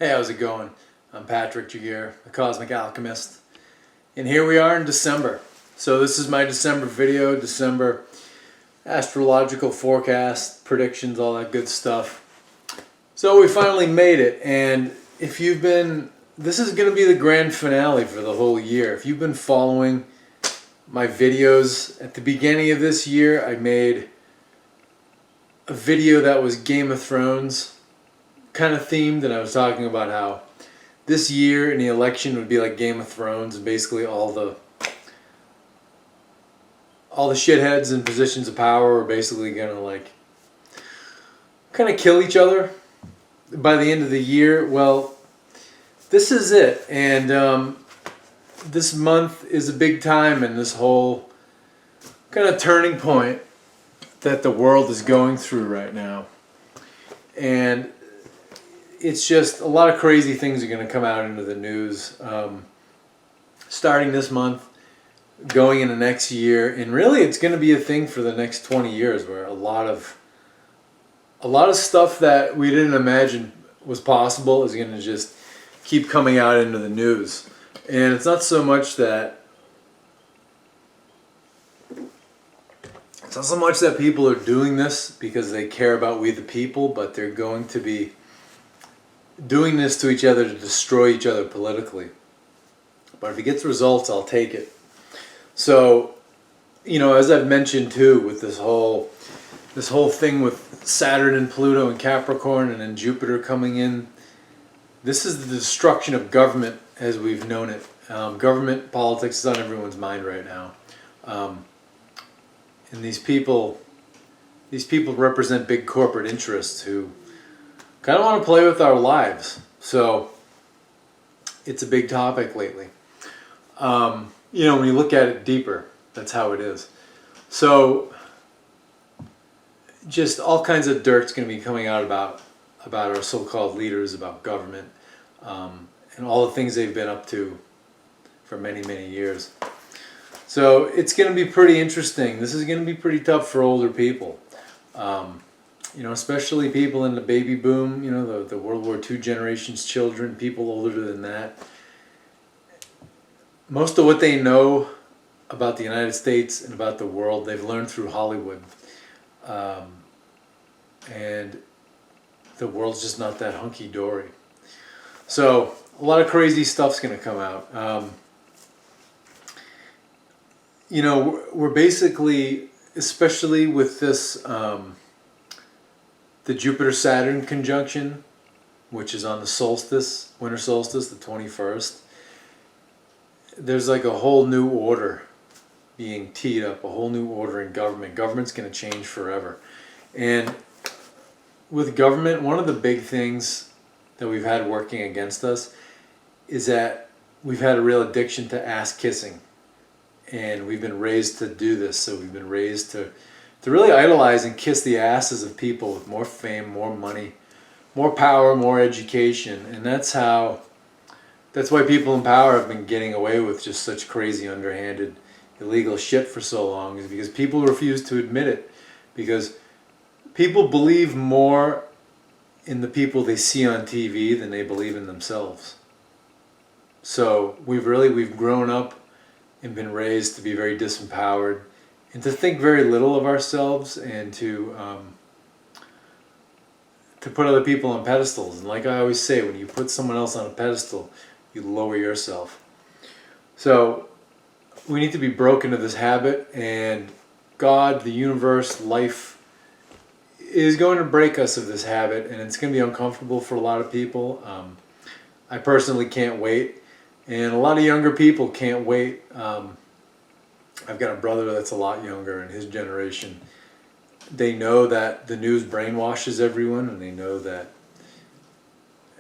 Hey, how's it going? I'm Patrick Jaguar, the Cosmic Alchemist, and here we are in December. So this is my December video, December astrological forecast, predictions, all that good stuff. So we finally made it, and if you've been, this is going to be the grand finale for the whole year. If you've been following my videos, at the beginning of this year, I made a video that was Game of Thrones kind of themed, and I was talking about how this year in the election would be like Game of Thrones, and basically all the shitheads in positions of power are basically gonna like kind of kill each other by the end of the year. Well, this is it, and this month is a big time in this whole kind of turning point that the world is going through right now, and it's just a lot of crazy things are going to come out into the news starting this month, going into next year, and really it's going to be a thing for the next 20 years where a lot of stuff that we didn't imagine was possible is going to just keep coming out into the news. And it's not so much that people are doing this because they care about we the people, but they're going to be doing this to each other to destroy each other politically. But if it gets results, I'll take it. So, you know, as I've mentioned too, with this whole thing with Saturn and Pluto and Capricorn and then Jupiter coming in, this is the destruction of government as we've known it. Government politics is on everyone's mind right now, and these people represent big corporate interests who kind of want to play with our lives. So it's a big topic lately. You know, when you look at it deeper, that's how it is. So just all kinds of dirt's going to be coming out about our so-called leaders, about government, and all the things they've been up to for many, many years. So it's going to be pretty interesting. This is going to be pretty tough for older people. You know, especially people in the baby boom, you know, the World War II generation's children, people older than that. Most of what they know about the United States and about the world, they've learned through Hollywood. And the world's just not that hunky-dory. So a lot of crazy stuff's going to come out. You know, we're basically, especially with this the Jupiter-Saturn conjunction, which is on the solstice, winter solstice, the 21st, there's like a whole new order being teed up, a whole new order in government. Government's going to change forever. And with government, one of the big things that we've had working against us is that we've had a real addiction to ass kissing. And we've been raised to do this, so we've been raised to really idolize and kiss the asses of people with more fame, more money, more power, more education. And that's why people in power have been getting away with just such crazy, underhanded, illegal shit for so long, is because people refuse to admit it. Because people believe more in the people they see on TV than they believe in themselves. So we've grown up and been raised to be very disempowered, and to think very little of ourselves, and to put other people on pedestals. And like I always say, when you put someone else on a pedestal, you lower yourself. So we need to be broken of this habit, and God, the universe, life is going to break us of this habit, and it's going to be uncomfortable for a lot of people. I personally can't wait, and a lot of younger people can't wait. I've got a brother that's a lot younger, and his generation, they know that the news brainwashes everyone, and they know that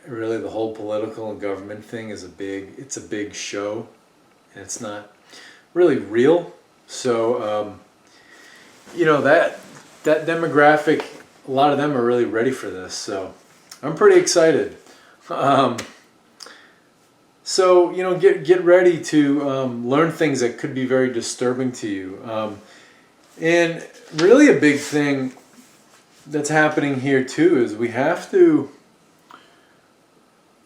really the whole political and government thing is a big show, and it's not really real. So you know, that demographic, a lot of them are really ready for this, so I'm pretty excited. So, you know, get ready to learn things that could be very disturbing to you. And really a big thing that's happening here too is we have to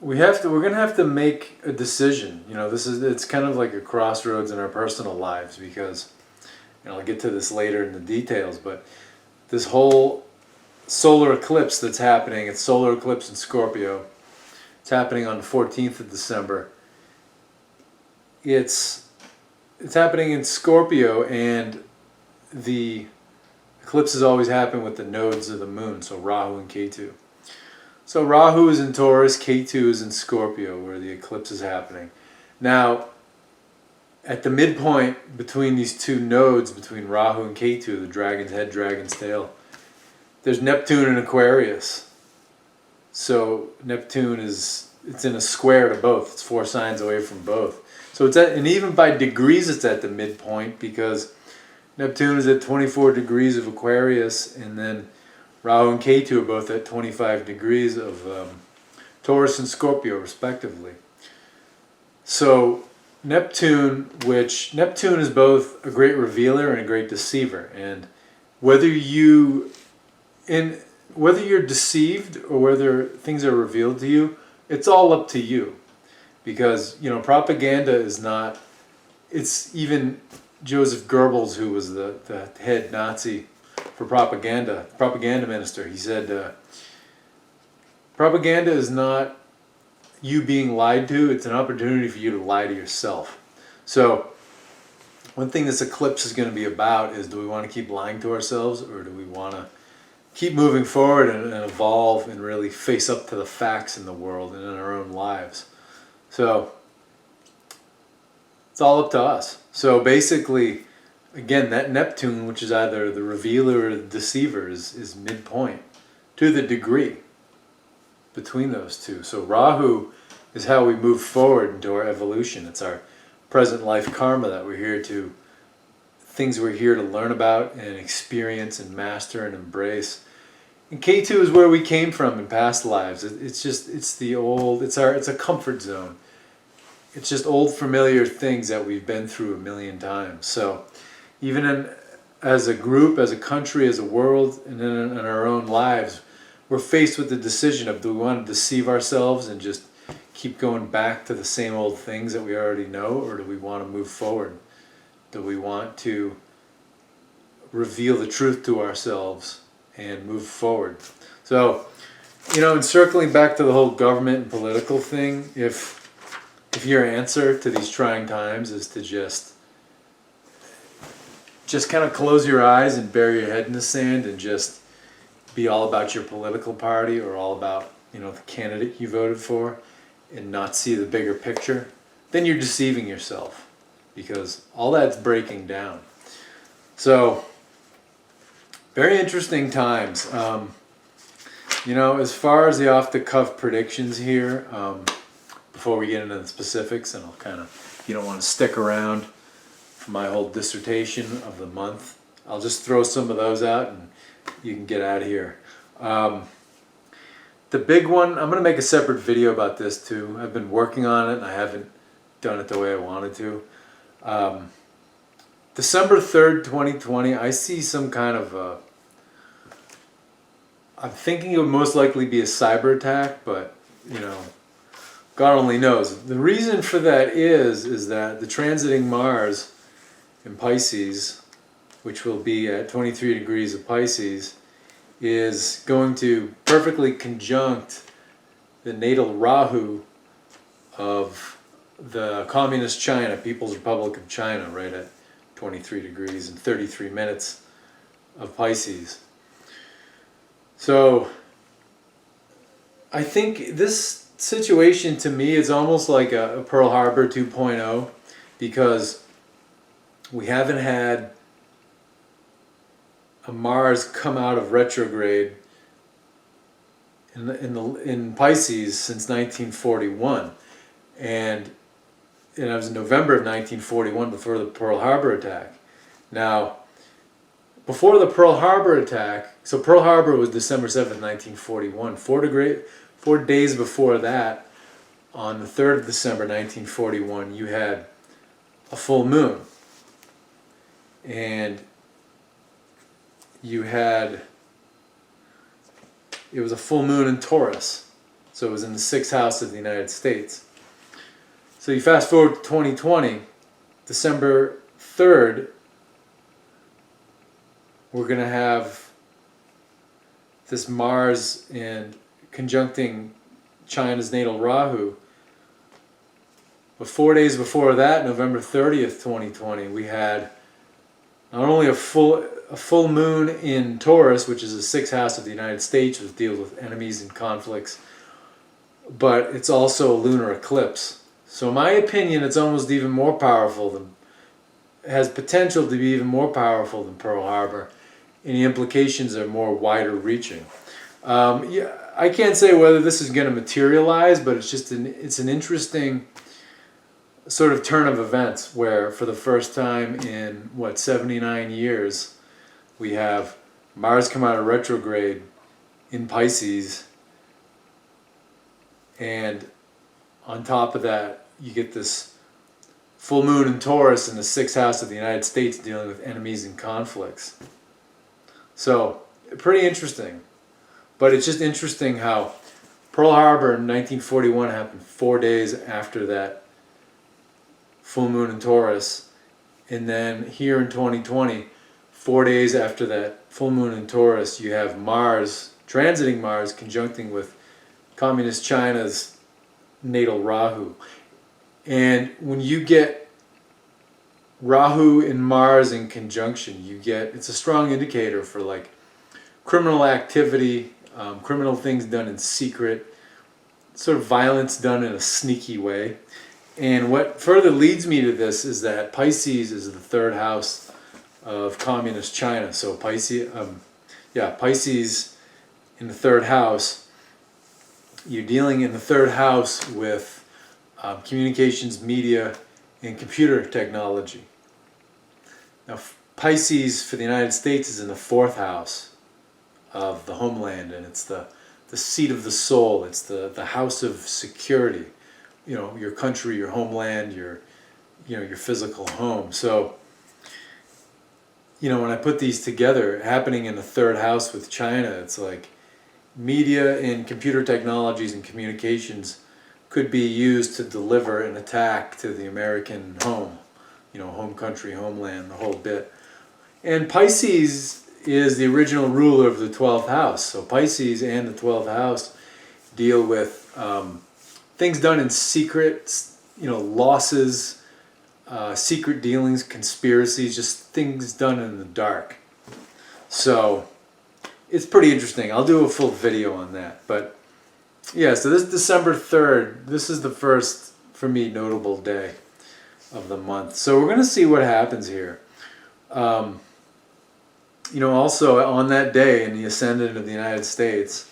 we're gonna have to make a decision. It's kind of like a crossroads in our personal lives, because I'll get to this later in the details, but this whole solar eclipse that's happening, it's solar eclipse in Scorpio. It's happening on the 14th of December. It's happening in Scorpio, and the eclipses always happen with the nodes of the moon, so Rahu and Ketu. So Rahu is in Taurus, Ketu is in Scorpio, where the eclipse is happening. Now, at the midpoint between these two nodes, between Rahu and Ketu, the dragon's head, dragon's tail, there's Neptune in Aquarius. So Neptune it's in a square to both. It's 4 signs away from both. So and even by degrees it's at the midpoint, because Neptune is at 24 degrees of Aquarius, and then Rahu and Ketu are both at 25 degrees of Taurus and Scorpio, respectively. So Neptune is both a great revealer and a great deceiver, and whether you're deceived or whether things are revealed to you, it's all up to you. Because propaganda is not. It's even Joseph Goebbels, who was the head Nazi for propaganda minister. He said, propaganda is not you being lied to, it's an opportunity for you to lie to yourself. So one thing this eclipse is going to be about is, do we want to keep lying to ourselves, or do we want to keep moving forward and evolve and really face up to the facts in the world and in our own lives? So it's all up to us. So basically, again, that Neptune, which is either the revealer or the deceiver, is midpoint to the degree between those two. So Rahu is how we move forward into our evolution. It's our present life karma that things we're here to learn about and experience and master and embrace. And K2 is where we came from in past lives. It's a comfort zone. It's just old familiar things that we've been through a million times. So even as a group, as a country, as a world, and in our own lives, we're faced with the decision of, do we want to deceive ourselves and just keep going back to the same old things that we already know, or do we want to move forward? Do we want to reveal the truth to ourselves and move forward? So, in circling back to the whole government and political thing, if your answer to these trying times is to just kind of close your eyes and bury your head in the sand and just be all about your political party, or all about the candidate you voted for, and not see the bigger picture, then you're deceiving yourself, because all that's breaking down. So very interesting times. As far as the off-the-cuff predictions here, before we get into the specifics, and you don't want to stick around for my whole dissertation of the month, I'll just throw some of those out and you can get out of here. The big one, I'm going to make a separate video about this too. I've been working on it and I haven't done it the way I wanted to. December 3rd, 2020, I see some kind of I'm thinking it would most likely be a cyber attack, but God only knows. The reason for that is that the transiting Mars in Pisces, which will be at 23 degrees of Pisces, is going to perfectly conjunct the natal Rahu of the Communist China, People's Republic of China, right at 23 degrees and 33 minutes of Pisces. So I think this situation, to me, is almost like a Pearl Harbor 2.0, because we haven't had a Mars come out of retrograde in Pisces since 1941, and it was in November of 1941, before the Pearl Harbor attack. Now, before the Pearl Harbor attack, so Pearl Harbor was December 7th, 1941. 4 days before that, on the 3rd of December 1941, you had a full moon. And it was a full moon in Taurus. So it was in the 6th house of the United States. So you fast forward to 2020, December 3rd, we're going to have this Mars and conjuncting China's natal Rahu. But 4 days before that, November 30th, 2020, we had not only a full moon in Taurus, which is the 6th house of the United States, which deals with enemies and conflicts, but it's also a lunar eclipse. So in my opinion, it's almost even more powerful than, has potential to be even more powerful than Pearl Harbor, and the implications are more wider reaching. Yeah, I can't say whether this is going to materialize, but it's just it's an interesting sort of turn of events where for the first time in 79 years we have Mars come out of retrograde in Pisces, and on top of that you get this full moon in Taurus in the 6th house of the United States dealing with enemies and conflicts. So pretty interesting, but it's just interesting how Pearl Harbor in 1941 happened 4 days after that full moon in Taurus, and then here in 2020, 4 days after that full moon in Taurus, you have Mars, transiting Mars, conjuncting with Communist China's natal Rahu. And when you get Rahu and Mars in conjunction, it's a strong indicator for like criminal activity, criminal things done in secret, sort of violence done in a sneaky way. And what further leads me to this is that Pisces is the 3rd house of Communist China. So Pisces in the 3rd house, you're dealing in the 3rd house with communications, media, and computer technology. Now Pisces for the United States is in the 4th house of the homeland, and it's the seat of the soul. It's the house of security. You know, your country, your homeland, your physical home. So, when I put these together, happening in the 3rd house with China, it's like media and computer technologies and communications could be used to deliver an attack to the American home, home country, homeland, the whole bit. And Pisces is the original ruler of the 12th house. So Pisces and the 12th house deal with things done in secret, losses, secret dealings, conspiracies, just things done in the dark. So it's pretty interesting. I'll do a full video on that. But yeah, so this December 3rd, this is the first, for me, notable day of the month. So we're going to see what happens here. Also on that day in the ascendant of the United States,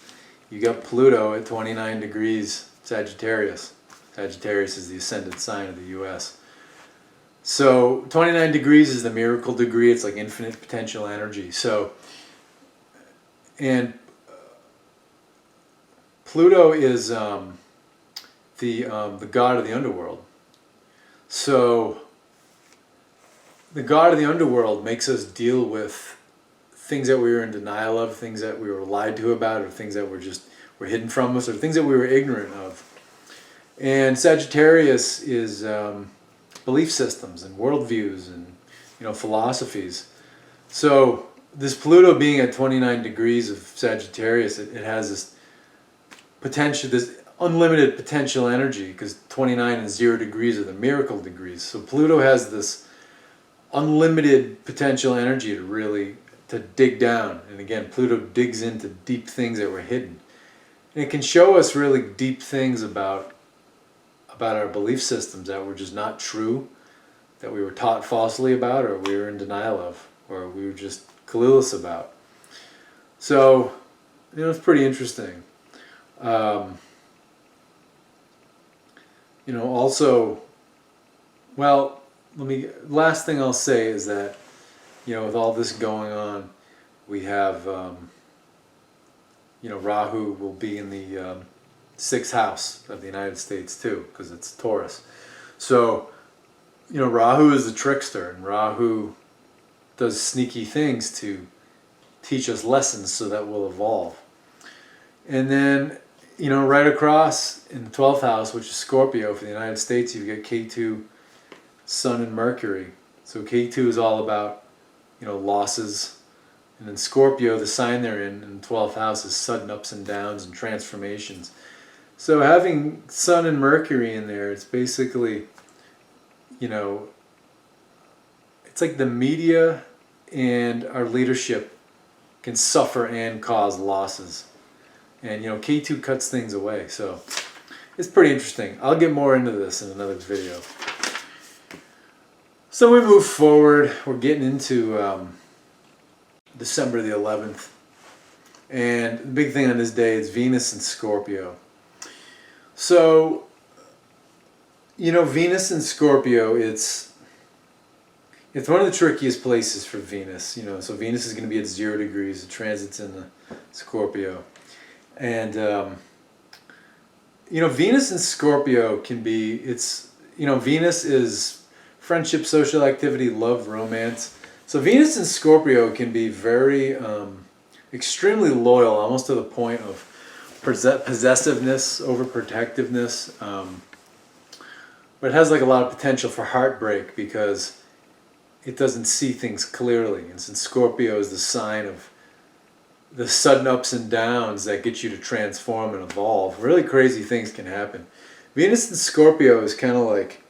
you got Pluto at 29 degrees Sagittarius. Sagittarius is the ascendant sign of the U.S. So 29 degrees is the miracle degree. It's like infinite potential energy. So, and Pluto is the god of the underworld. So the god of the underworld makes us deal with things that we were in denial of, things that we were lied to about, or things that were hidden from us, or things that we were ignorant of. And Sagittarius is belief systems and worldviews and philosophies. So this Pluto being at 29 degrees of Sagittarius, it has this potential, this unlimited potential energy, because 29 and 0 degrees are the miracle degrees. So Pluto has this unlimited potential energy to dig down. And again, Pluto digs into deep things that were hidden. And it can show us really deep things about our belief systems that were just not true, that we were taught falsely about, or we were in denial of, or we were just clueless about. So, it's pretty interesting. Also, well, last thing I'll say is that, with all this going on, we have, Rahu will be in the 6th house of the United States too, because it's Taurus. So, Rahu is the trickster, and Rahu does sneaky things to teach us lessons so that we'll evolve. And then, right across in the 12th house, which is Scorpio for the United States, you've got K2, Sun and Mercury. So K2 is all about, losses. And in Scorpio, the sign they're in the 12th house, is sudden ups and downs and transformations. So having Sun and Mercury in there, it's basically, it's like the media and our leadership can suffer and cause losses. And K2 cuts things away, so it's pretty interesting. I'll get more into this in another video. So we move forward. We're getting into December the 11th. And the big thing on this day is Venus and Scorpio. So, Venus and Scorpio, it's one of the trickiest places for Venus. So Venus is going to be at 0 degrees. The transit's in the Scorpio. And, Venus and Scorpio can be, Venus is friendship, social activity, love, romance. So Venus and Scorpio can be very, extremely loyal, almost to the point of possessiveness, overprotectiveness. But it has like a lot of potential for heartbreak because it doesn't see things clearly. And since Scorpio is the sign of the sudden ups and downs that get you to transform and evolve, really crazy things can happen. Venus and Scorpio is kind of like,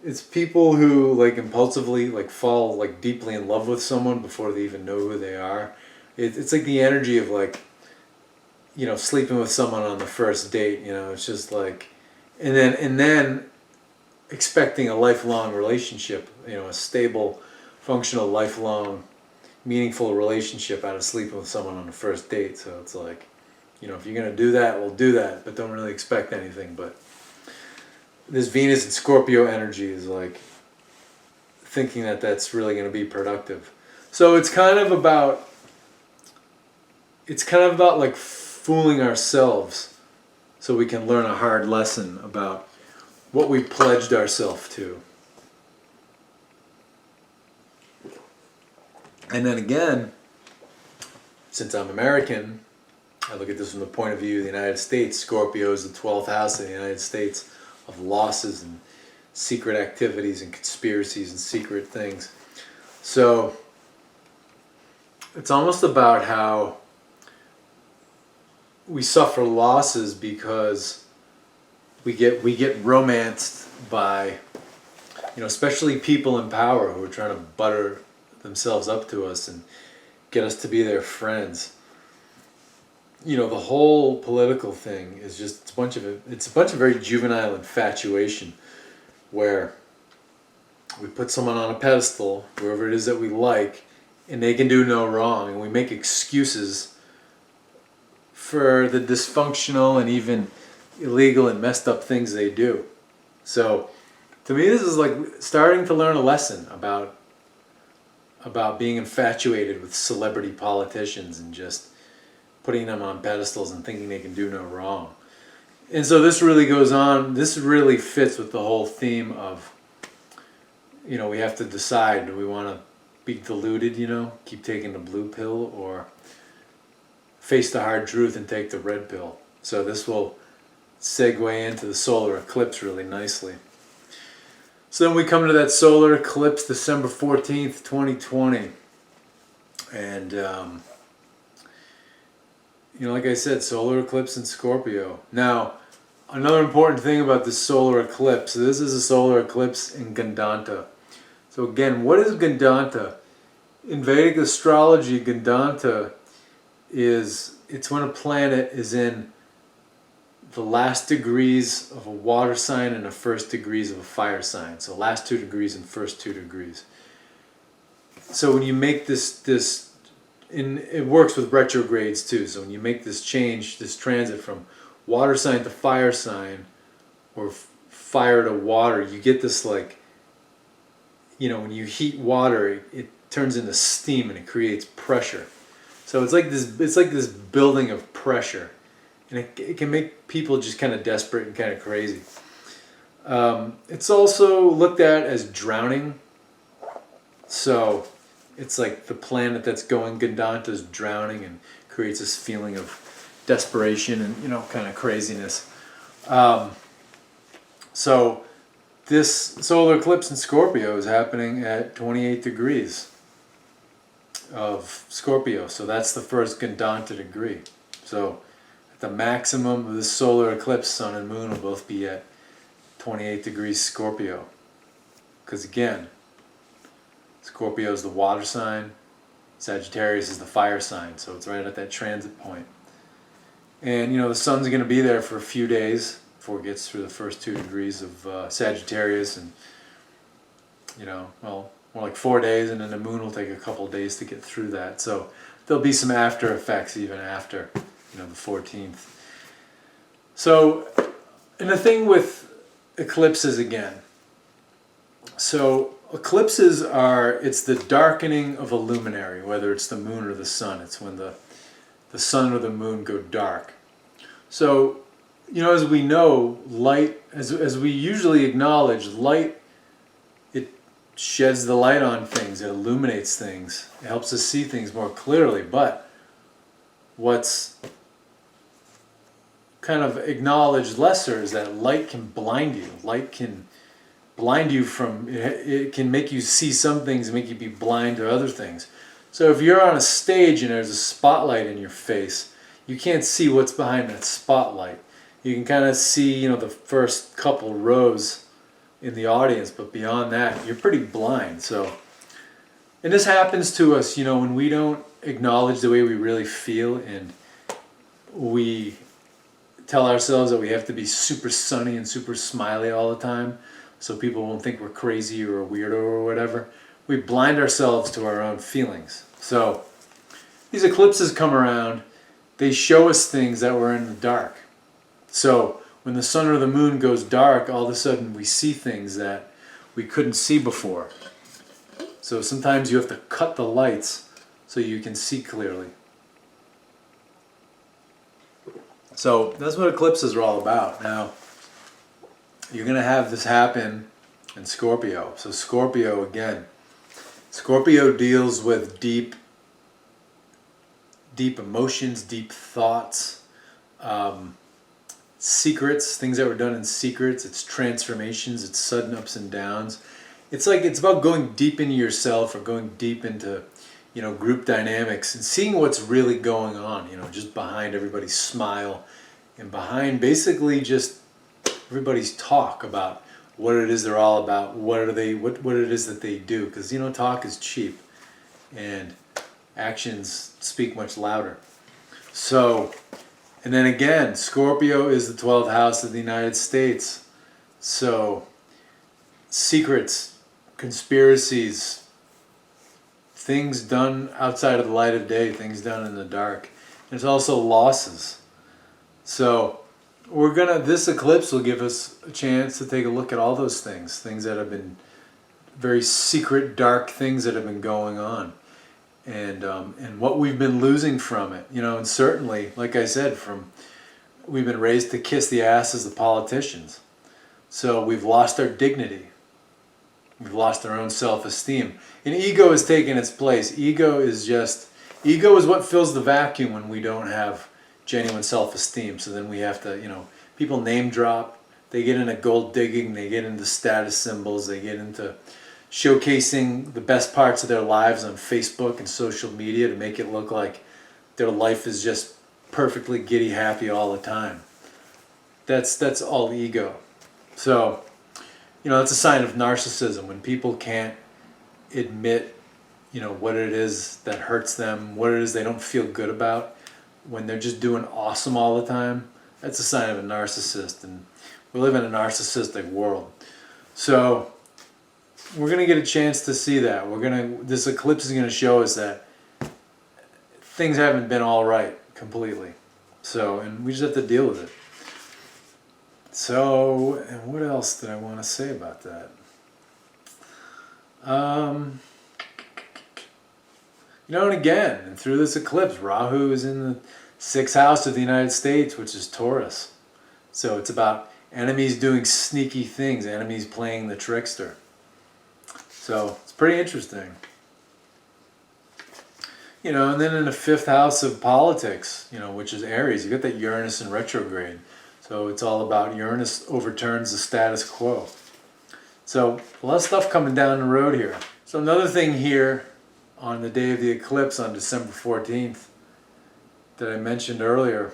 it's people who like impulsively like fall like deeply in love with someone before they even know who they are. It's like the energy of like, sleeping with someone on the first date. It's just like, and then expecting a lifelong relationship. A stable, functional, lifelong, meaningful relationship out of sleeping with someone on the first date. So it's like, if you're gonna do that, we'll do that, but don't really expect anything. But this Venus and Scorpio energy is like thinking that that's really going to be productive. So it's kind of about like fooling ourselves so we can learn a hard lesson about what we pledged ourselves to. And then again, since I'm American, I look at this from the point of view of the United States. Scorpio is the 12th house of the United States, of losses and secret activities and conspiracies and secret things. So it's almost about how we suffer losses because we get romanced by, especially people in power who are trying to butter themselves up to us and get us to be their friends. The whole political thing is just it's a bunch of very juvenile infatuation where we put someone on a pedestal, wherever it is that we like, and they can do no wrong, and we make excuses for the dysfunctional and even illegal and messed up things they do. So to me, this is like starting to learn a lesson about being infatuated with celebrity politicians and just putting them on pedestals and thinking they can do no wrong. And so this really goes on, this really fits with the whole theme of, we have to decide, do we want to be deluded, keep taking the blue pill, or face the hard truth and take the red pill. So this will segue into the solar eclipse really nicely. So then we come to that solar eclipse, December 14th, 2020. And, like I said, solar eclipse in Scorpio. Now, another important thing about this solar eclipse, this is a solar eclipse in Gandanta. So again, what is Gandanta? In Vedic astrology, Gandanta it's when a planet is in the last degrees of a water sign and the first degrees of a fire sign. So last 2 degrees and first 2 degrees. So when you make this it works with retrogrades too. So when you make this change, this transit from water sign to fire sign, or fire to water, you get this like, when you heat water, it turns into steam and it creates pressure. So it's like this building of pressure, and it can make people just kind of desperate and kind of crazy. It's also looked at as drowning. So it's like the planet that's going Gandanta is drowning and creates this feeling of desperation and, you know, kind of craziness. So this solar eclipse in Scorpio is happening at 28 degrees of Scorpio. So that's the first Gandanta degree. So at the maximum of this solar eclipse, sun and moon will both be at 28 degrees Scorpio. Because again, Scorpio is the water sign, Sagittarius is the fire sign, so it's right at that transit point. And you know, the sun's going to be there for a few days before it gets through the first 2 degrees of Sagittarius, and you know, well, more like 4 days, and then the moon will take a couple days to get through that. So there'll be some after effects even after, you know, the 14th. So, and the thing with eclipses again, so eclipses are, it's the darkening of a luminary, whether it's the moon or the sun. It's when the sun or the moon go dark. So, you know, as we know, light, as we usually acknowledge, light, it sheds the light on things, it illuminates things, it helps us see things more clearly. But what's kind of acknowledged lesser is that light can blind you. Light can blind you from, it can make you see some things and make you be blind to other things. So if you're on a stage and there's a spotlight in your face, you can't see what's behind that spotlight. You can kind of see, you know, the first couple rows in the audience, but beyond that, you're pretty blind. So, and this happens to us, you know, when we don't acknowledge the way we really feel, and we tell ourselves that we have to be super sunny and super smiley all the time so people won't think we're crazy or a weirdo or whatever. We blind ourselves to our own feelings. So these eclipses come around, they show us things that were in the dark. So when the sun or the moon goes dark, all of a sudden we see things that we couldn't see before. So sometimes you have to cut the lights so you can see clearly. So that's what eclipses are all about. Now, you're going to have this happen in Scorpio. So Scorpio, again, Scorpio deals with deep emotions, deep thoughts, secrets, things that were done in secrets. It's transformations, it's sudden ups and downs. It's like, it's about going deep into yourself, or going deep into, you know, group dynamics and seeing what's really going on, you know, just behind everybody's smile and behind basically just everybody's talk about what it is they're all about, what it is that they do. Because, you know, talk is cheap and actions speak much louder. So, and then again, Scorpio is the 12th house of the United States. So, secrets, conspiracies, things done outside of the light of day, things done in the dark. There's also losses. So, this eclipse will give us a chance to take a look at all those things that have been very secret, dark things that have been going on, and what we've been losing from it, you know. And certainly, like I said, we've been raised to kiss the asses of politicians, so we've lost our dignity, we've lost our own self-esteem, and ego has taken its place. Ego is what fills the vacuum when we don't have genuine self-esteem. So then we have to, you know, people name drop, they get into gold digging, they get into status symbols, they get into showcasing the best parts of their lives on Facebook and social media to make it look like their life is just perfectly giddy happy all the time. That's all ego. So, you know, that's a sign of narcissism, when people can't admit, you know, what it is that hurts them, what it is they don't feel good about, when they're just doing awesome all the time. That's a sign of a narcissist, and we live in a narcissistic world. So we're going to get a chance to see that. This eclipse is going to show us that things haven't been all right completely. So, and we just have to deal with it. So, and what else did I want to say about that? You know, and again, and through this eclipse, Rahu is in the 6th house of the United States, which is Taurus. So it's about enemies doing sneaky things, enemies playing the trickster. So it's pretty interesting. And then in the fifth house of politics, which is Aries, you got that Uranus in retrograde. So it's all about Uranus overturns the status quo. So a lot of stuff coming down the road here. So another thing here on the day of the eclipse on December 14th that I mentioned earlier,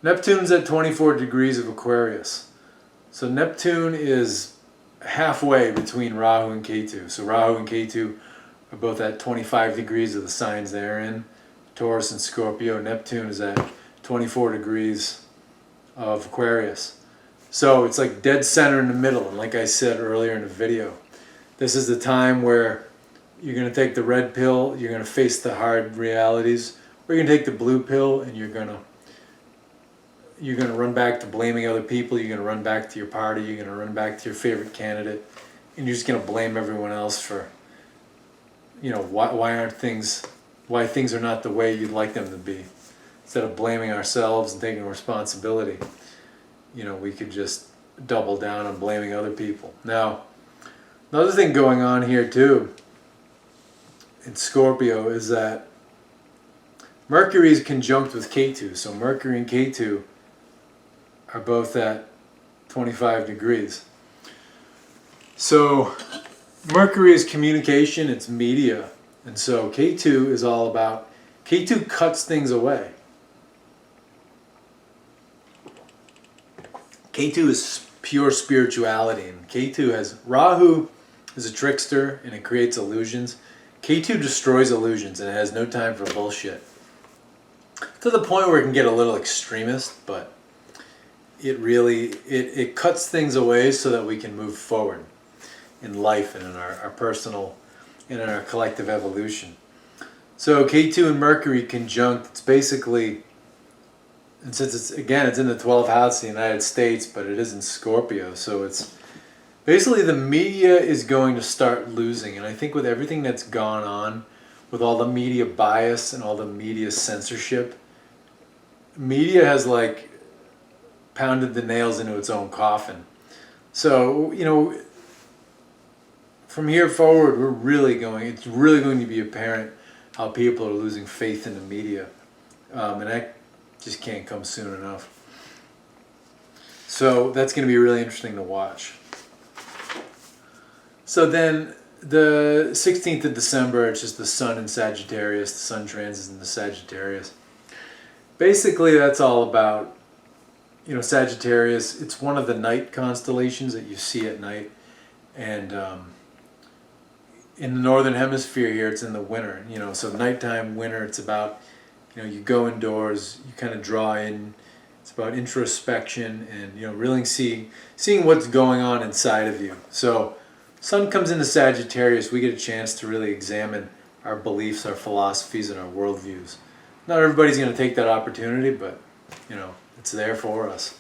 Neptune's at 24 degrees of Aquarius. So Neptune is halfway between Rahu and Ketu. So Rahu and Ketu are both at 25 degrees of the signs they're in, Taurus and Scorpio. Neptune is at 24 degrees of Aquarius. So it's like dead center in the middle. And like I said earlier in the video, this is the time where you're going to take the red pill, you're going to face the hard realities, or you're going to take the blue pill and you're going to run back to blaming other people, you're going to run back to your party, you're going to run back to your favorite candidate, and you're just going to blame everyone else for, why things are not the way you'd like them to be. Instead of blaming ourselves and taking responsibility, we could just double down on blaming other people. Now, another thing going on here too in Scorpio is that Mercury is conjunct with Ketu. So Mercury and Ketu are both at 25 degrees. So Mercury is communication, it's media. And so Ketu is all about, Ketu cuts things away. Ketu is pure spirituality. And Rahu is a trickster and it creates illusions. Ketu destroys illusions and it has no time for bullshit. To the point where it can get a little extremist, but it cuts things away so that we can move forward in life and in our personal and in our collective evolution. So Ketu and Mercury conjunct, it's basically, and since it's in the 12th house of the United States, but it is in Scorpio, so it's basically the media is going to start losing. And I think with everything that's gone on, with all the media bias and all the media censorship, media has pounded the nails into its own coffin. So, from here forward, it's really going to be apparent how people are losing faith in the media. And that just can't come soon enough. So that's going to be really interesting to watch. So then the 16th of December, it's just the sun in Sagittarius, the sun transits into Sagittarius. Basically, that's all about, Sagittarius. It's one of the night constellations that you see at night. And in the northern hemisphere here, it's in the winter. So nighttime, winter, it's about, you go indoors, you kind of draw in. It's about introspection and, really seeing what's going on inside of you. So sun comes into Sagittarius, we get a chance to really examine our beliefs, our philosophies, and our worldviews. Not everybody's going to take that opportunity, but, it's there for us.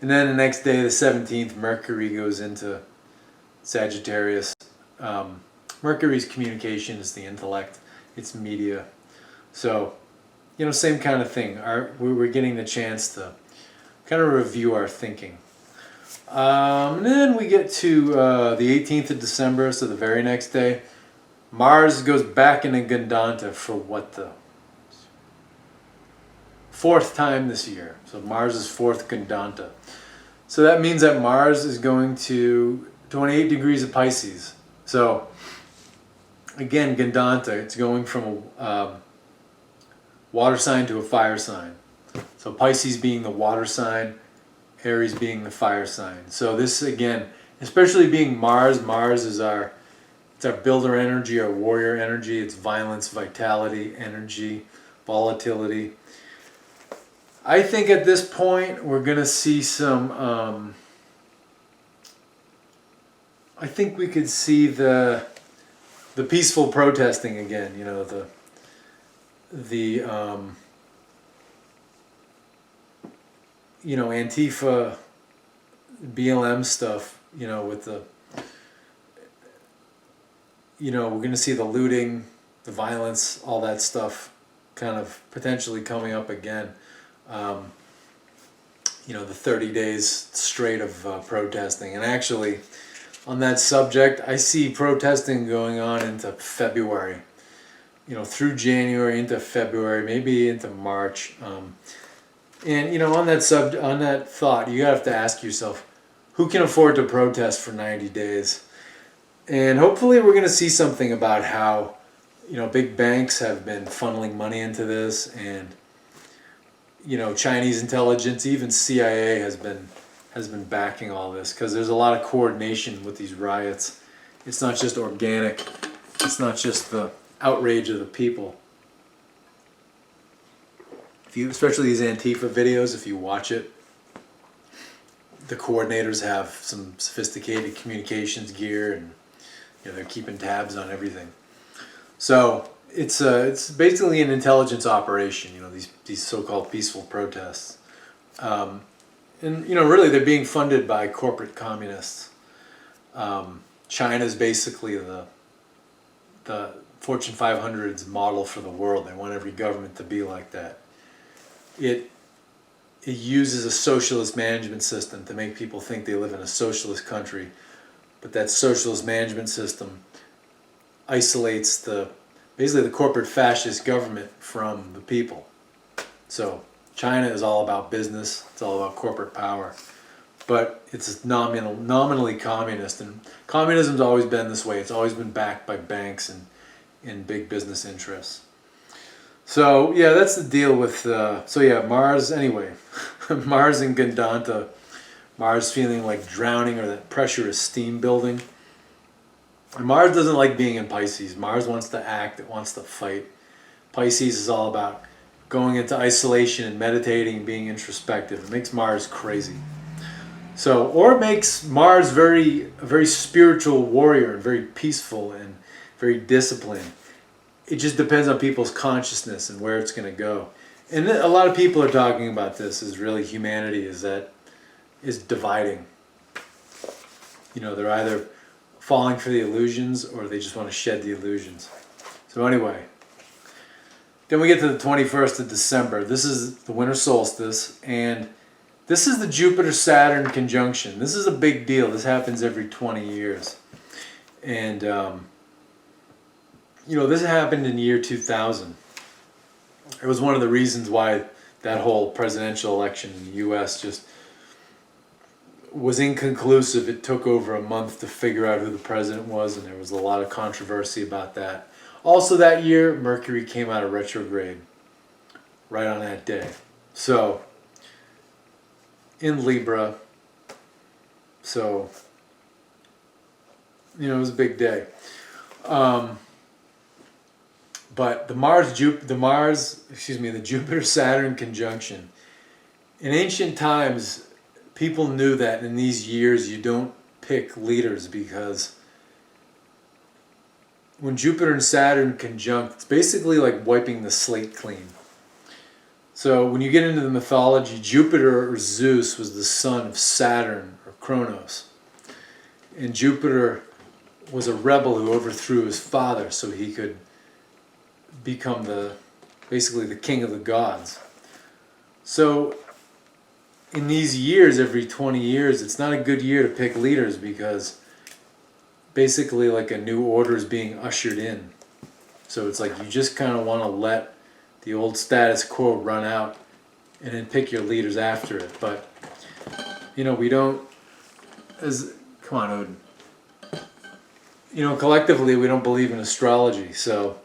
And then the next day, the 17th, Mercury goes into Sagittarius. Mercury's communication is the intellect, it's media. So, same kind of thing. We're getting the chance to kind of review our thinking. And then we get to the 18th of December, so the very next day, Mars goes back into Gandanta for the fourth time this year. So Mars is fourth Gandanta. So that means that Mars is going to 28 degrees of Pisces. So again, Gandanta, it's going from a water sign to a fire sign. So Pisces being the water sign, Aries being the fire sign. So this, again, especially being Mars is it's our builder energy, our warrior energy. It's violence, vitality, energy, volatility. I think at this point we're going to see some, I think we could see the peaceful protesting again, the Antifa, BLM stuff, with the, we're going to see the looting, the violence, all that stuff kind of potentially coming up again. The 30 days straight of protesting. And actually, on that subject, I see protesting going on into February. through January into February, maybe into March. And on that thought, you have to ask yourself, who can afford to protest for 90 days? And hopefully we're going to see something about how, big banks have been funneling money into this, and, Chinese intelligence, even CIA has been backing all this, because there's a lot of coordination with these riots. It's not just organic. It's not just the outrage of the people. Especially these Antifa videos, if you watch it, the coordinators have some sophisticated communications gear, and they're keeping tabs on everything. So it's basically an intelligence operation. These so-called peaceful protests, and really they're being funded by corporate communists. China's basically the Fortune 500's model for the world. They want every government to be like that. It uses a socialist management system to make people think they live in a socialist country, but that socialist management system isolates basically the corporate fascist government from the people. So China is all about business. It's all about corporate power, but it's nominally communist, and communism's always been this way. It's always been backed by banks and big business interests. So yeah, that's the deal with Mars. Anyway, Mars and Gandanta. Mars feeling like drowning, or that pressure is steam building. And Mars doesn't like being in Pisces. Mars wants to act. It wants to fight. Pisces is all about going into isolation and meditating and being introspective. It makes Mars crazy. Or it makes Mars a very spiritual warrior, and very peaceful and very disciplined. It just depends on people's consciousness and where it's going to go. And a lot of people are talking about this as really humanity is dividing. They're either falling for the illusions, or they just want to shed the illusions. So anyway, then we get to the 21st of December. This is the winter solstice, and this is the Jupiter-Saturn conjunction. This is a big deal. This happens every 20 years. And, this happened in the year 2000. It was one of the reasons why that whole presidential election in the U.S. just was inconclusive. It took over a month to figure out who the president was, and there was a lot of controversy about that. Also that year, Mercury came out of retrograde right on that day. So, in Libra, so, it was a big day. But the Jupiter-Saturn conjunction, in ancient times, people knew that in these years you don't pick leaders, because when Jupiter and Saturn conjunct, it's basically like wiping the slate clean. So when you get into the mythology, Jupiter, or Zeus, was the son of Saturn, or Kronos. And Jupiter was a rebel who overthrew his father so he could become basically the king of the gods. So in these years, every 20 years, it's not a good year to pick leaders, because basically like a new order is being ushered in. So it's like you just kind of want to let the old status quo run out and then pick your leaders after it. But, we don't, come on, Odin. Collectively we don't believe in astrology, so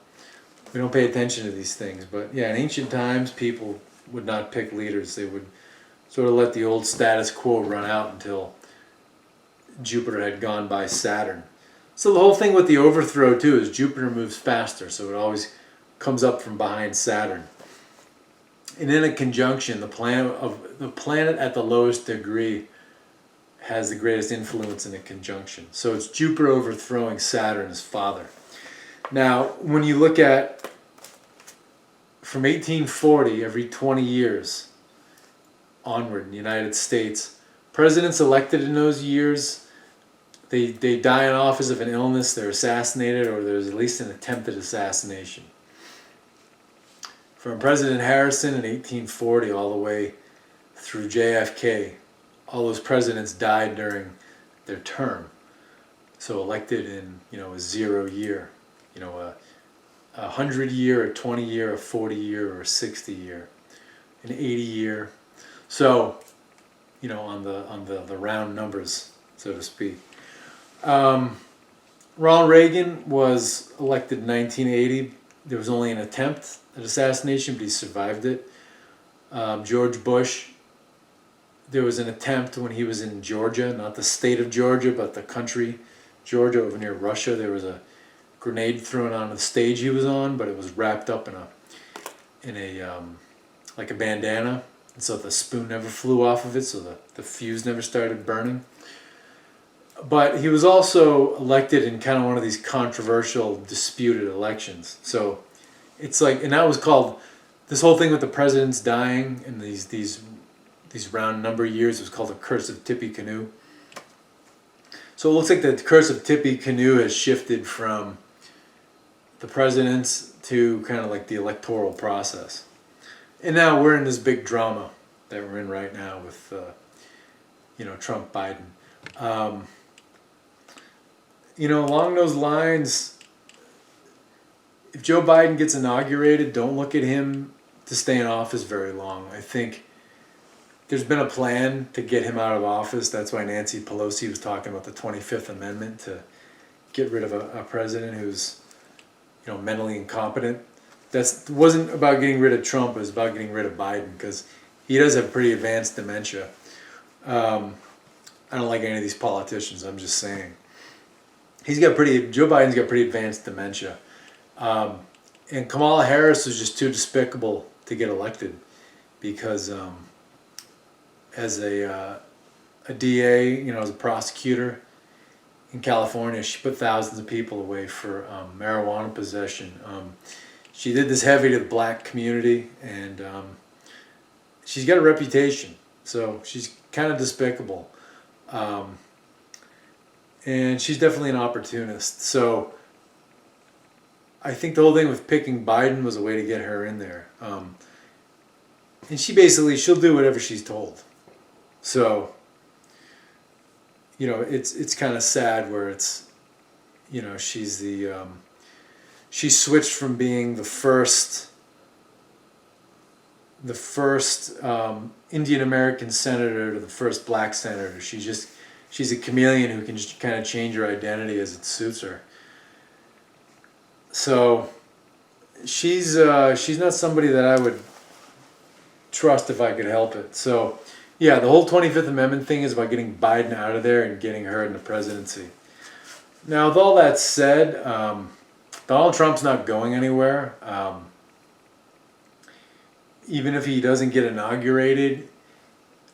we don't pay attention to these things. But yeah, in ancient times, people would not pick leaders. They would sort of let the old status quo run out until Jupiter had gone by Saturn. So the whole thing with the overthrow too is Jupiter moves faster, so it always comes up from behind Saturn. And in a conjunction, the planet at the lowest degree has the greatest influence in a conjunction. So it's Jupiter overthrowing Saturn, his father. Now, when you look at from 1840, every 20 years onward in the United States, presidents elected in those years, they die in office of an illness, they're assassinated, or there's at least an attempted assassination. From President Harrison in 1840 all the way through JFK, all those presidents died during their term. So elected in, a 0 year, a 100-year, a 20-year, a 40-year, or a 60-year, an 80-year. So, on the round numbers, so to speak. Ronald Reagan was elected in 1980. There was only an attempt at assassination, but he survived it. George Bush, there was an attempt when he was in Georgia, not the state of Georgia, but the country, Georgia, over near Russia. There was a grenade thrown on the stage he was on, but it was wrapped up in a like a bandana, and so the spoon never flew off of it, so the fuse never started burning. But he was also elected in kind of one of these controversial, disputed elections. So it's like, and that was called, this whole thing with the presidents dying in these round number years was called the Curse of Tippecanoe. So it looks like the Curse of Tippecanoe has shifted from the presidents to kind of like the electoral process. And now we're in this big drama that we're in right now with, Trump, Biden. Along those lines, if Joe Biden gets inaugurated, don't look at him to stay in office very long. I think there's been a plan to get him out of office. That's why Nancy Pelosi was talking about the 25th Amendment to get rid of a president who's, mentally incompetent. That wasn't about getting rid of Trump. It was about getting rid of Biden because he does have pretty advanced dementia. I don't like any of these politicians. I'm just saying. Joe Biden's got pretty advanced dementia. And Kamala Harris was just too despicable to get elected because as a DA, as a prosecutor in California, she put thousands of people away for marijuana possession. She did this heavy to the black community, and she's got a reputation, so she's kind of despicable. And she's definitely an opportunist. So I think the whole thing with picking Biden was a way to get her in there. And she'll do whatever she's told. So, it's kind of sad where it's, she's she switched from being the first Indian American senator to the first black senator. She's a chameleon who can just kind of change her identity as it suits her. So she's not somebody that I would trust if I could help it. So yeah, the whole 25th Amendment thing is about getting Biden out of there and getting her in the presidency. Now, with all that said, Donald Trump's not going anywhere. Even if he doesn't get inaugurated,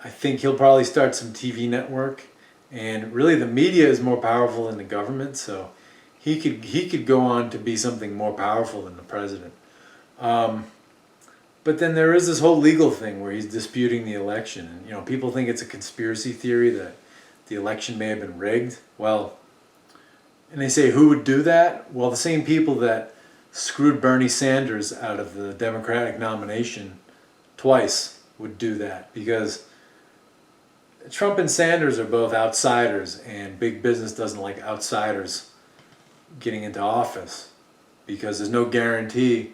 I think he'll probably start some TV network. And really, the media is more powerful than the government, so he could go on to be something more powerful than the president. But then there is this whole legal thing where he's disputing the election, and people think it's a conspiracy theory that the election may have been rigged. Well, and they say who would do that? Well, the same people that screwed Bernie Sanders out of the Democratic nomination twice would do that, because Trump and Sanders are both outsiders, and big business doesn't like outsiders getting into office because there's no guarantee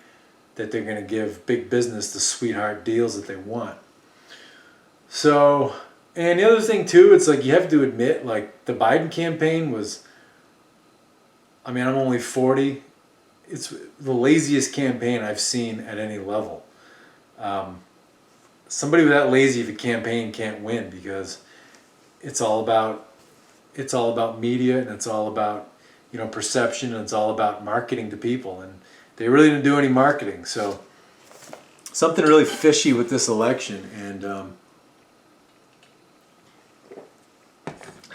that they're going to give big business the sweetheart deals that they want. So, and the other thing too, it's like you have to admit, like the Biden campaign was, I'm only 40. It's the laziest campaign I've seen at any level. Somebody that lazy of a campaign can't win because it's all about media, and it's all about perception, and it's all about marketing to people, and they really didn't do any marketing. So something really fishy with this election, and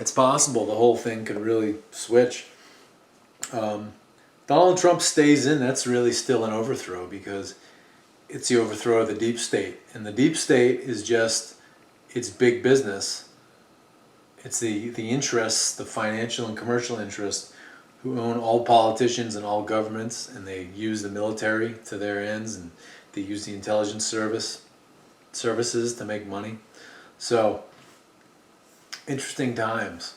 it's possible the whole thing could really switch. Donald Trump stays in, that's really still an overthrow, because it's the overthrow of the deep state. And the deep state is just, it's big business. It's the interests, the financial and commercial interests, who own all politicians and all governments, and they use the military to their ends, and they use the intelligence services to make money. So, interesting times.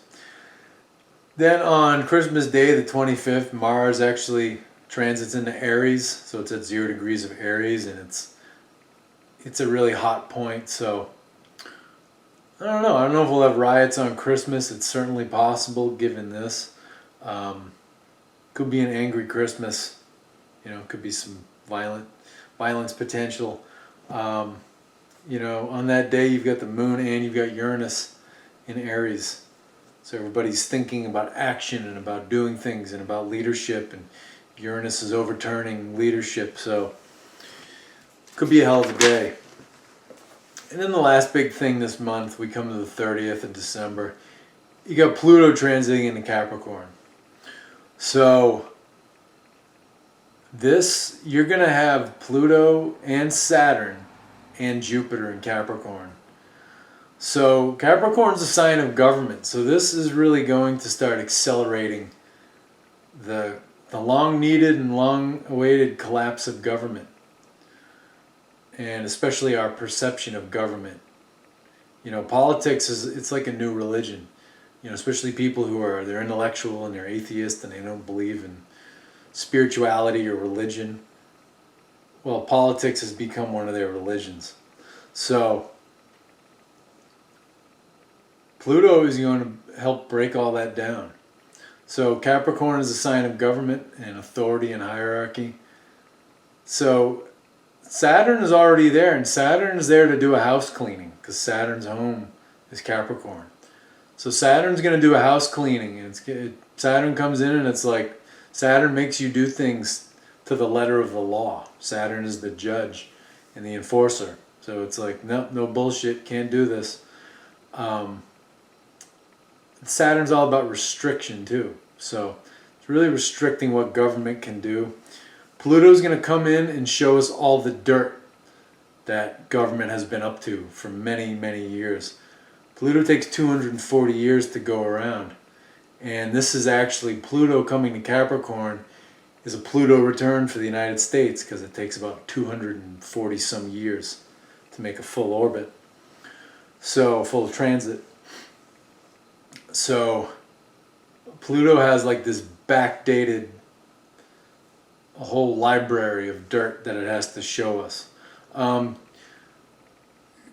Then on Christmas Day, the 25th, Mars actually transits into Aries, so it's at 0 degrees of Aries, and it's a really hot point. So I don't know. I don't know if we'll have riots on Christmas. It's certainly possible given this. Could be an angry Christmas. Could be some violence potential. On that day you've got the moon and you've got Uranus in Aries. So everybody's thinking about action and about doing things and about leadership, and Uranus is overturning leadership, so could be a hell of a day. And then the last big thing this month, we come to the 30th of December. You got Pluto transiting into Capricorn. So you're going to have Pluto and Saturn and Jupiter in Capricorn. So Capricorn's a sign of government. So this is really going to start accelerating the long-needed and long-awaited collapse of government, and especially our perception of government. Politics it's like a new religion. Especially people they're intellectual and they're atheist and they don't believe in spirituality or religion. Well, politics has become one of their religions. So Pluto is going to help break all that down. So Capricorn is a sign of government and authority and hierarchy. So Saturn is already there, and Saturn is there to do a house cleaning because Saturn's home is Capricorn. So Saturn's going to do a house cleaning, and Saturn comes in and it's like Saturn makes you do things to the letter of the law. Saturn is the judge and the enforcer. So it's like, no bullshit, can't do this. Saturn's all about restriction too. So it's really restricting what government can do. Pluto's going to come in and show us all the dirt that government has been up to for many, many years. Pluto takes 240 years to go around. And this is actually Pluto coming to Capricorn is a Pluto return for the United States because it takes about 240 some years to make a full orbit. So full transit. So Pluto has like this backdated a whole library of dirt that it has to show us.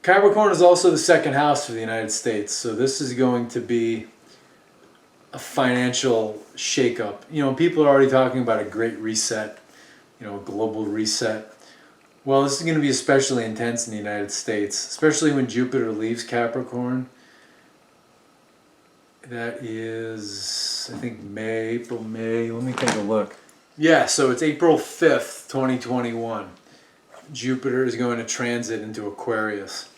Capricorn is also the second house for the United States, so this is going to be a financial shakeup. People are already talking about a great reset, a global reset. Well, this is going to be especially intense in the United States, especially when Jupiter leaves Capricorn. That is, I think, April, May. Let me take a look. Yeah, so it's April 5th, 2021. Jupiter is going to transit into Aquarius.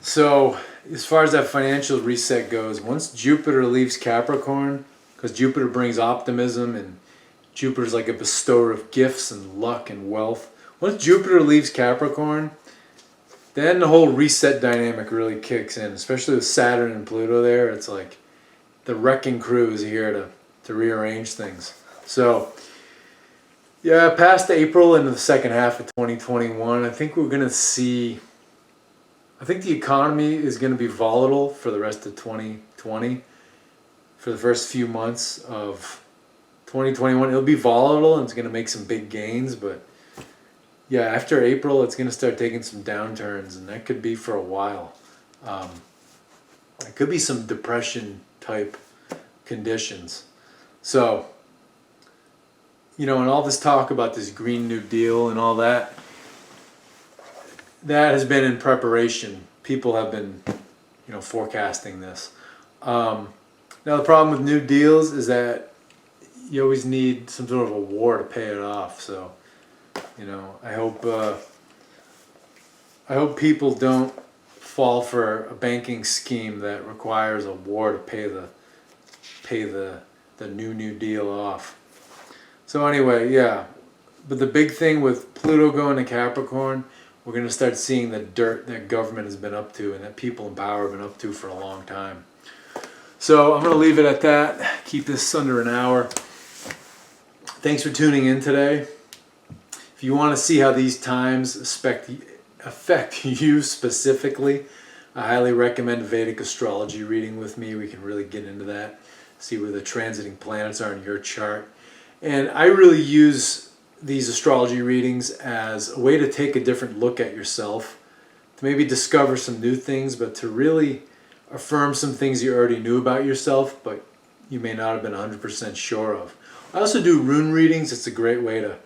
So, as far as that financial reset goes, once Jupiter leaves Capricorn, because Jupiter brings optimism and Jupiter's like a bestower of gifts and luck and wealth. Once Jupiter leaves Capricorn, then the whole reset dynamic really kicks in, especially with Saturn and Pluto there. It's like the wrecking crew is here to rearrange things. So, yeah, past April into the second half of 2021, I think we're going to see... I think the economy is going to be volatile for the rest of 2020. For the first few months of 2021, it'll be volatile and it's going to make some big gains. But yeah, after April, it's going to start taking some downturns, and that could be for a while. It could be some depression type conditions. So, and all this talk about this Green New Deal and all that, that has been in preparation. People have been, forecasting this. Now the problem with New Deals is that you always need some sort of a war to pay it off. So, I hope people don't fall for a banking scheme that requires a war to pay the New Deal off. So anyway, yeah. But the big thing with Pluto going to Capricorn, we're going to start seeing the dirt that government has been up to and that people in power have been up to for a long time. So I'm going to leave it at that. Keep this under an hour. Thanks for tuning in today. If you want to see how these times affect you specifically, I highly recommend a Vedic astrology reading with me. We can really get into that, see where the transiting planets are in your chart. And I really use these astrology readings as a way to take a different look at yourself, to maybe discover some new things, but to really affirm some things you already knew about yourself, but you may not have been 100% sure of. I also do rune readings. It's a great way to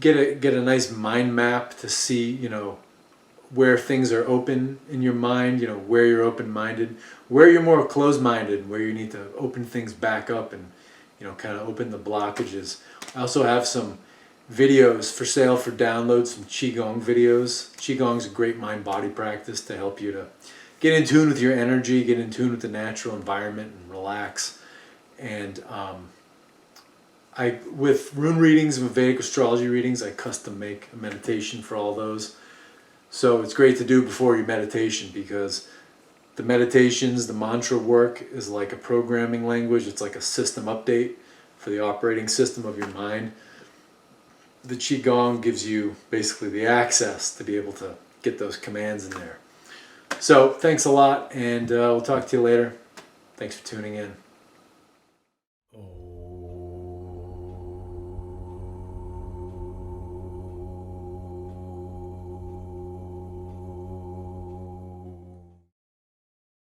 get a nice mind map to see, where things are open in your mind, where you're open-minded, where you're more closed-minded, where you need to open things back up and, kind of open the blockages. I also have some videos for sale for download, some Qigong videos. Qigong's a great mind-body practice to help you to get in tune with your energy, get in tune with the natural environment, and relax. And with rune readings and Vedic astrology readings, I custom make a meditation for all those. So it's great to do before your meditation, because the meditations, the mantra work is like a programming language. It's like a system update for the operating system of your mind. The Qigong gives you basically the access to be able to get those commands in there. So thanks a lot, and we'll talk to you later. Thanks for tuning in.